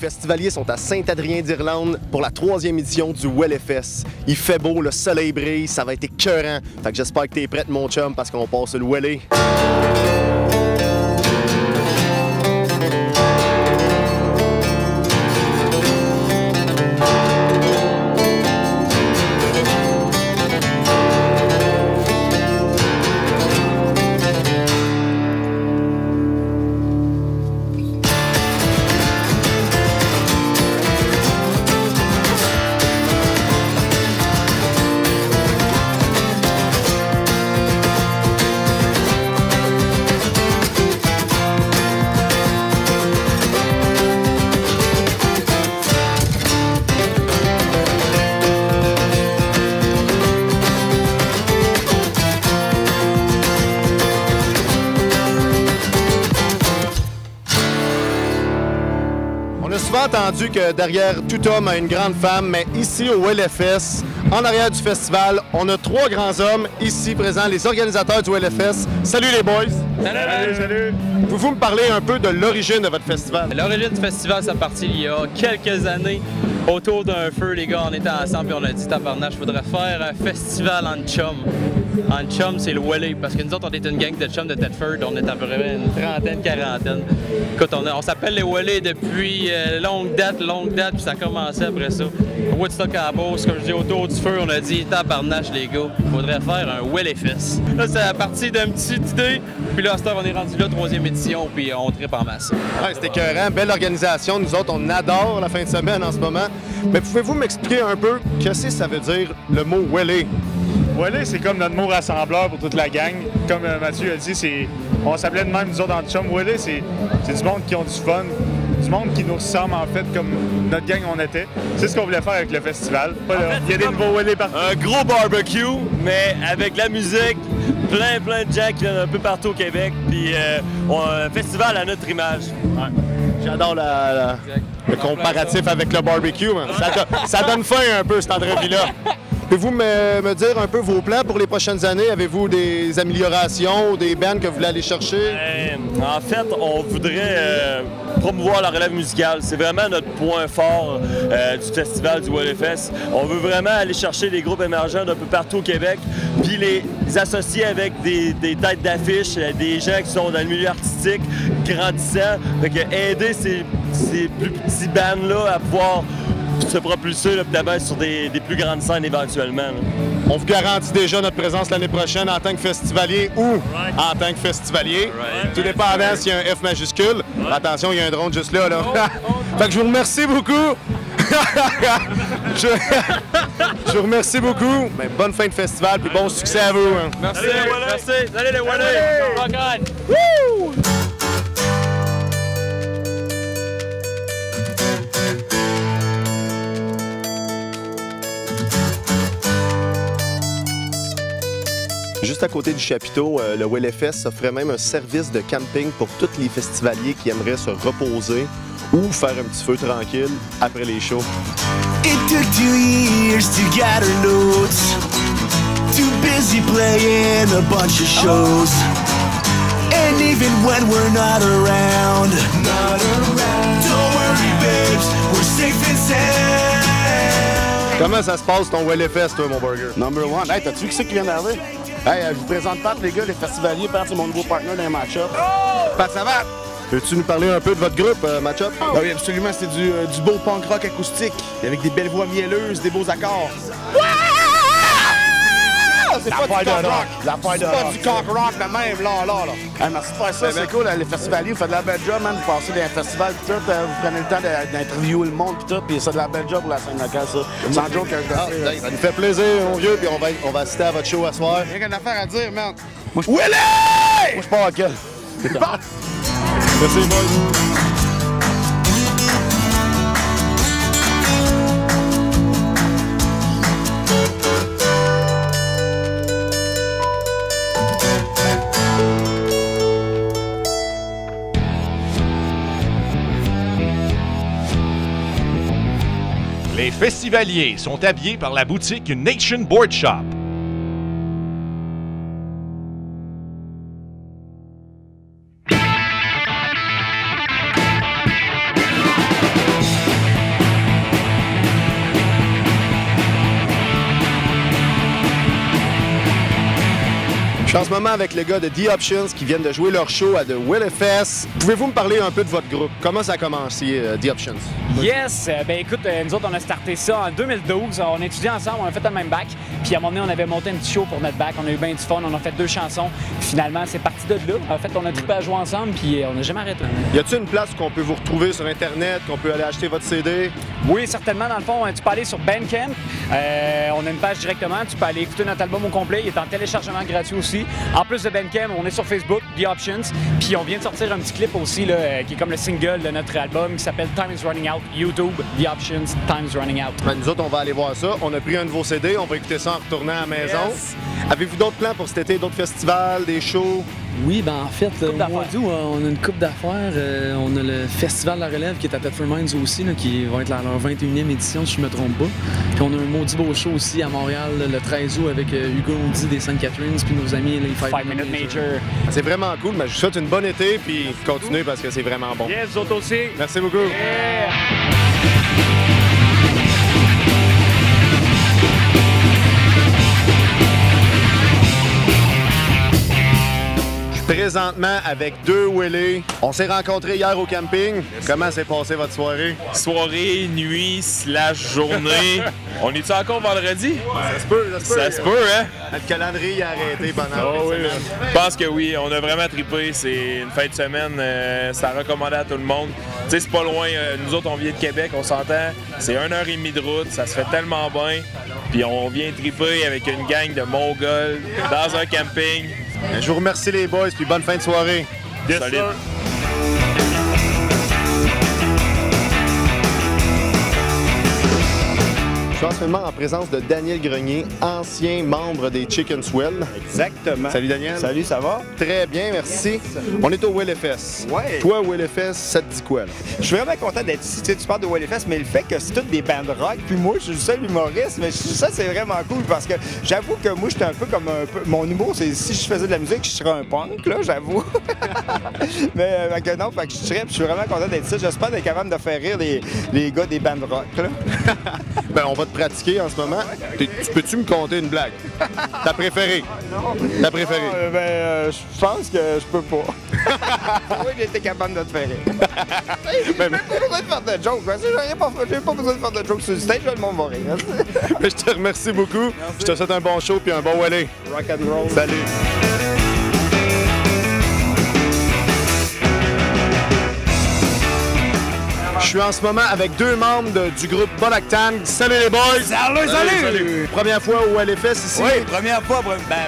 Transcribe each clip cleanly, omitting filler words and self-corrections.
festivaliers sont à Saint-Adrien-d'Irlande pour la 3e édition du Wellefest. Il fait beau, le soleil brille, ça va être écœurant. Fait que j'espère que t'es prête, mon chum, parce qu'on passe le Wellet. On a souvent entendu que derrière tout homme a une grande femme, mais ici au Wellefest, en arrière du festival, on a 3 grands hommes ici présents, les organisateurs du Wellefest. Salut les boys! Salut! Salut! Pouvez-vous me parler un peu de l'origine de votre festival? L'origine du festival, ça partit il y a quelques années. Autour d'un feu, les gars, on était ensemble et on a dit, tabarnak, je voudrais faire un festival en chum. En chum, c'est le Wellet, parce que nous autres, on est une gang de chums de Thetford, on est à peu près une trentaine, quarantaine. Écoute, on s'appelle les Wellet depuis longue date, puis ça a commencé après ça. Woodstock à Beauce, comme je dis, autour du feu, on a dit, tabarnak, les gars, il faudrait faire un Wellefest. Là, c'est à partir d'une petite idée, puis là, à cette heure, on est rendu là, 3e édition, puis on tripe en masse. Ouais, c'était écœurant, belle organisation. Nous autres, on adore la fin de semaine en ce moment. Mais pouvez-vous m'expliquer un peu qu'est-ce que ça veut dire le mot Wellet? Wellet, c'est comme notre mot rassembleur pour toute la gang. Comme Mathieu a dit, on s'appelait de même, nous autres, en chum. Wellet, c'est du monde qui ont du fun, du monde qui nous ressemble, en fait, comme notre gang on était. C'est ce qu'on voulait faire avec le festival. Il y a des nouveaux Wellet partout. Un gros barbecue, mais avec la musique, plein de gens qui viennent un peu partout au Québec, puis un festival à notre image. Ouais. J'adore le comparatif avec le barbecue. Ça donne faim un peu, cette entrevue-là. Pouvez-vous me dire un peu vos plans pour les prochaines années? Avez-vous des améliorations ou des bands que vous voulez aller chercher? En fait, on voudrait promouvoir la relève musicale. C'est vraiment notre point fort du festival du Wellefest. On veut vraiment aller chercher des groupes émergents d'un peu partout au Québec, puis les associer avec des têtes d'affiche, des gens qui sont dans le milieu artistique, grandissant. Fait que aider ces plus petits bands-là à pouvoir se propulser peut-être sur des plus grandes scènes éventuellement. Là. On vous garantit déjà notre présence l'année prochaine en tant que festivalier ou en tant que festivalier. Tout dépendant s'il y a un F majuscule. Attention, il y a un drone juste là. Fait que je vous remercie beaucoup. Je vous remercie beaucoup. Ben, bonne fin de festival et bon succès à vous. Hein. Merci. Salut les Wellet! Juste à côté du chapiteau, le Wellefest offrait même un service de camping pour tous les festivaliers qui aimeraient se reposer ou faire un petit feu tranquille après les shows. It took 2 years to gather notes. Too busy playing a bunch of shows. And even when we're not around, don't worry babes, we're safe and sound. Comment ça se passe ton Wellefest, toi, mon burger? Number one. Hey, t'as-tu vu qui c'est qui vient d'arriver? Hey, je vous présente Pat, les gars, les festivaliers. Pat, c'est mon nouveau partner dans les match-up. Pat Savate! Peux-tu nous parler un peu de votre groupe, Match-Up? Ah oui, absolument. C'est du beau punk rock acoustique, avec des belles voix mielleuses, des beaux accords. C'est pas du cock rock. C'est pas du cock rock, mais même, là. Hey, merci de faire ça, c'est cool. Les festivaliers, vous faites de la belle job, man. Vous passez dans les festivals, tout. Vous prenez le temps d'interviewer le monde, tout. Puis c'est de la belle job pour la scène locale, ça. Sans joke, ça nous fait plaisir, mon vieux, puis on va assister à votre show à soir. Il y a une affaire à dire, man. Willy! Moi, je pars à quel? Merci, boys. Les festivaliers sont habillés par la boutique Nation Board Shop. Je suis en ce moment avec les gars de The Options qui viennent de jouer leur show à The WillFest. Pouvez-vous me parler un peu de votre groupe? Comment ça a commencé, The Options? Yes! Ben écoute, nous autres, on a starté ça en 2012. On a étudié ensemble, on a fait le même bac. Puis à un moment donné, on avait monté un petit show pour notre bac. On a eu bien du fun, on a fait 2 chansons. Puis finalement, c'est parti de là. En fait, on a trippé à jouer ensemble, puis on n'a jamais arrêté. Y a-t-il une place qu'on peut vous retrouver sur Internet, qu'on peut aller acheter votre CD? Oui, certainement. Dans le fond, tu peux aller sur Bandcamp. On a une page directement. Tu peux aller écouter notre album au complet. Il est en téléchargement gratuit aussi. En plus de Bandcamp, on est sur Facebook, The Options. Puis on vient de sortir un petit clip aussi là, qui est comme le single de notre album qui s'appelle Time is Running Out. YouTube, The Options, Time is Running Out. Ben, nous autres, on va aller voir ça. On a pris un nouveau CD. On va écouter ça en retournant à la maison. Yes. Avez-vous d'autres plans pour cet été? D'autres festivals, des shows? Oui, ben en fait, au mois d'août, on a une coupe d'affaires. On a le Festival de la Relève qui est à Thetford Mines aussi, là, qui va être leur 21e édition, si je ne me trompe pas. Puis on a un maudit beau show aussi à Montréal le 13 août avec Hugo Audi des Sainte-Catherine, puis nos amis les 5 Minute Major. C'est vraiment cool, mais je vous souhaite une bonne été, puis continuez parce que c'est vraiment bon. Yes, vous autres aussi. Merci beaucoup. Yeah. Présentement avec 2 Willés. On s'est rencontrés hier au camping. Yes. Comment s'est passée votre soirée? Soirée, nuit, / journée. On est-tu encore vendredi? Ça se peut, ça se peut, hein? Notre calendrier a arrêté pendant la semaine. Je pense que oui, on a vraiment trippé. C'est une fin de semaine, ça recommandé à tout le monde. Tu sais, c'est pas loin. Nous autres, on vient de Québec, on s'entend. C'est 1h30 de route, ça se fait tellement bien. Puis on vient tripper avec une gang de Mongols dans un camping. Je vous remercie les boys, puis bonne fin de soirée. Yes, solide. Je suis en ce moment en présence de Daniel Grenier, ancien membre des Chicken Swell. Exactement. Salut Daniel. Salut, ça va? Très bien, merci. On est au WillFest. Ouais. Toi, WillFest, ça te dit quoi, là? Je suis vraiment content d'être ici. Tu parles de WillFest, mais le fait que c'est toutes des bandes rock, puis moi, je suis le seul humoriste, mais ça, c'est vraiment cool parce que j'avoue que moi, j'étais un peu comme un peu... Mon humour, c'est si je faisais de la musique, je serais un punk, là, j'avoue. Mais non, fait que je suis vraiment content d'être ici. J'espère être capable de faire rire les gars des bandes rock, là. Ben, on va te pratiquer en ce moment. Peux-tu me conter une blague? Ta préférée? Ta préférée? Je pense que je peux pas. Oui, j'ai été capable de te faire rire. J'ai pas besoin de faire de jokes. J'ai pas besoin de faire de jokes sur le stage, le monde va rire. Je te remercie beaucoup. Merci. Je te souhaite un bon show puis un bon Wally. Rock and roll. Salut. Je suis en ce moment avec 2 membres du groupe Bonactan. Salut les boys! Salut! Première fois au WillFest ici? Oui, première fois.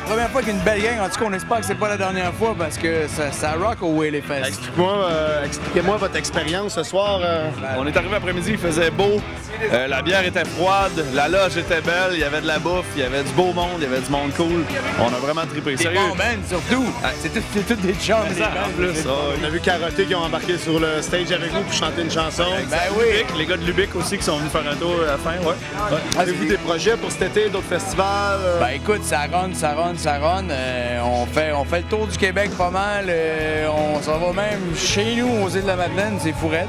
Première fois qu'une belle gang. En tout cas, on espère que c'est pas la dernière fois parce que ça rock au WillFest. Expliquez-moi votre expérience ce soir. On est arrivé après-midi, il faisait beau. La bière était froide, la loge était belle, il y avait de la bouffe, il y avait du beau monde, il y avait du monde cool. On a vraiment trippé. Des bons bands surtout. C'est tous des chums. En plus. On a vu Caroté qui ont embarqué sur le stage avec nous pour chanter une chanson. Ben oui. Lubic, les gars de Lubic aussi qui sont venus faire un tour à la fin, ouais. Avez-vous des projets pour cet été, d'autres festivals? Ben écoute, ça run. On fait le tour du Québec pas mal. On s'en va même chez nous aux îles de la Madeleine, c'est fourette.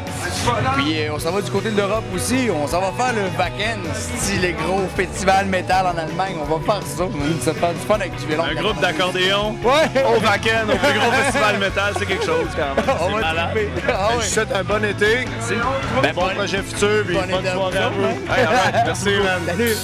Puis on s'en va du côté de l'Europe aussi. On s'en va faire le Wacken, style les gros festivals métal en Allemagne. On va faire ça. Ça fait du fun avec du violon. Un groupe d'accordéon au Wacken, au plus gros festival métal, c'est quelque chose quand même. On va triper. Je vous souhaite un bon été. Bon projet futur, puis bonne soirée à vous. Hey, merci, man. Salut.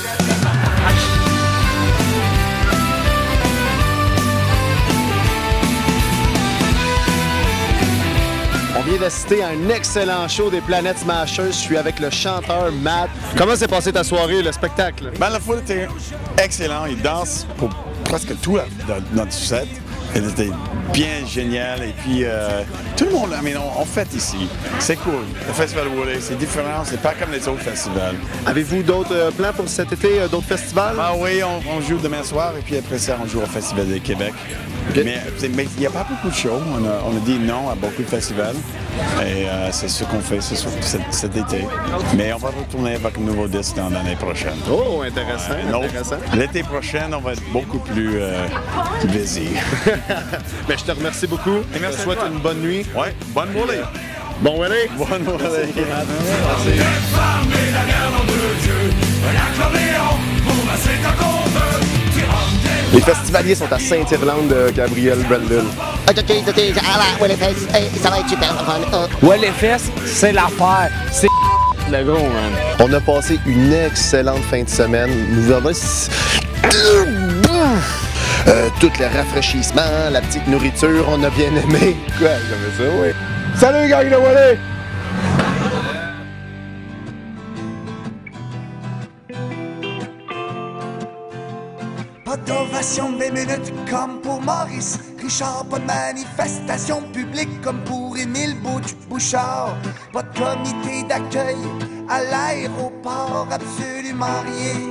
On vient d'assister à un excellent show des Planet Smashers. Je suis avec le chanteur Matt. Comment s'est passée ta soirée, le spectacle? Ben, la foule était excellent. Ils dansent pour presque tout dans notre set. C'était bien génial. Et puis, tout le monde, on fête ici. C'est cool. Le Festival Wally, c'est différent. C'est pas comme les autres festivals. Avez-vous d'autres plans pour cet été, d'autres festivals? Ah oui, on joue demain soir et puis après ça, on joue au Festival de Québec. Okay. Mais il n'y a pas beaucoup de shows. On a dit non à beaucoup de festivals. Et c'est ce qu'on fait cet été. Mais on va retourner avec un nouveau disque dans l'année prochaine. Oh, intéressant. Intéressant. L'été prochain, on va être beaucoup plus busy. Mais je te remercie beaucoup. Et merci. Je te souhaite une bonne nuit. Oui, bonne Wally. Bon Wally. Bonne Wally. Merci. L'accordéon pour masser ta conve, tu rentres Les festivaliers sont à Saint-Irlande de Gabriel Brandon. À la Wellefest, ça va être super fun. Wellefest, c'est l'affaire. C'est le gros, man. On a passé une excellente fin de semaine. Nous avons tout le rafraîchissement, la petite nourriture, on a bien aimé. Quoi, j'aimais ça, oui. Salut, gang de Wallet! Pas d'ovation des minutes comme pour Maurice Richard, pas de manifestation publique comme pour Émile Bouchard, pas de comité d'accueil à l'aéroport, absolument rien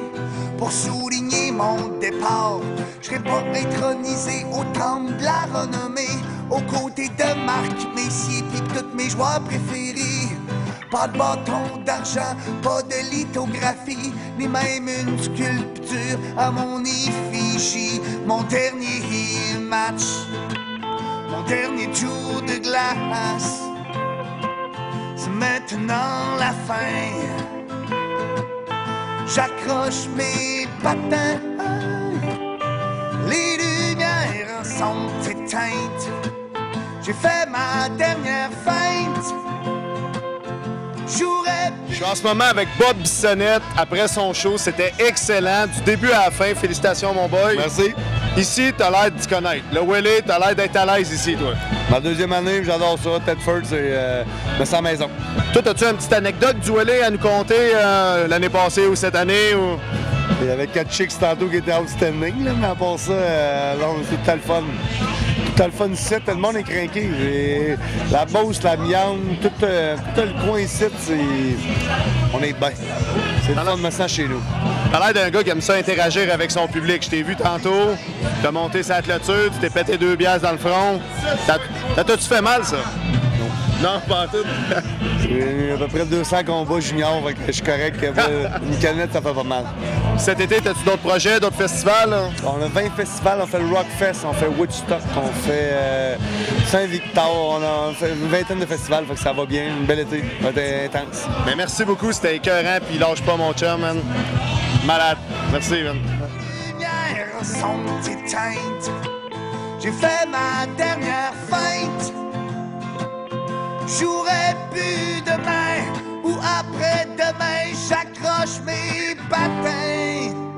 pour souligner mon départ. Je serai pas intronisé au temple de la renommée aux côtés de Marc Messier pis toutes mes joueurs préférés. Pas de bâton d'argent, pas de lithographie, ni même une sculpture à mon effigie. Mon dernier match, mon dernier tour de glace, c'est maintenant la fin. J'accroche mes patins, les lumières sont éteintes. J'ai fait ma dernière feinte. Je suis en ce moment avec Bob Bissonnette. Après son show, c'était excellent. Du début à la fin, félicitations mon boy. Merci. Ici, t'as l'air de t'y connaître. Le Willie, t'as l'air d'être à l'aise ici, toi. Ma deuxième année, j'adore ça. Tedford, c'est me sens à la maison. Toi, as-tu une petite anecdote du Willie à nous conter l'année passée ou cette année? Ou... Il y avait 4 chicks tantôt qui étaient outstanding, là, mais à part ça, c'est tout le fun. Tout le fun ici, tout le monde est craqué. La Beauce, la Miane, tout le coin ici, on est bien. C'est le fun de me sentir chez nous. T'as l'air d'un gars qui aime ça interagir avec son public. Je t'ai vu tantôt, t'as monté sa clôture, tu t'es pété 2 bières dans le front. T'as-tu fait mal, ça? Non, pas tout. J'ai à peu près 200 combats juniors, fait que je suis correct. Une canette, ça fait pas mal. Cet été, as-tu d'autres projets, d'autres festivals? Là? On a 20 festivals, on fait le Rockfest, on fait Woodstock, on fait Saint-Victor, on a fait une vingtaine de festivals, fait que ça va bien, une belle été, ça va être intense. Mais merci beaucoup, c'était écœurant, puis lâche pas mon chum, man. Malade. Merci, man. Les lumières sont éteintes. J'ai fait ma dernière feinte. J'aurais pu demain ou après-demain, j'accroche mes patins.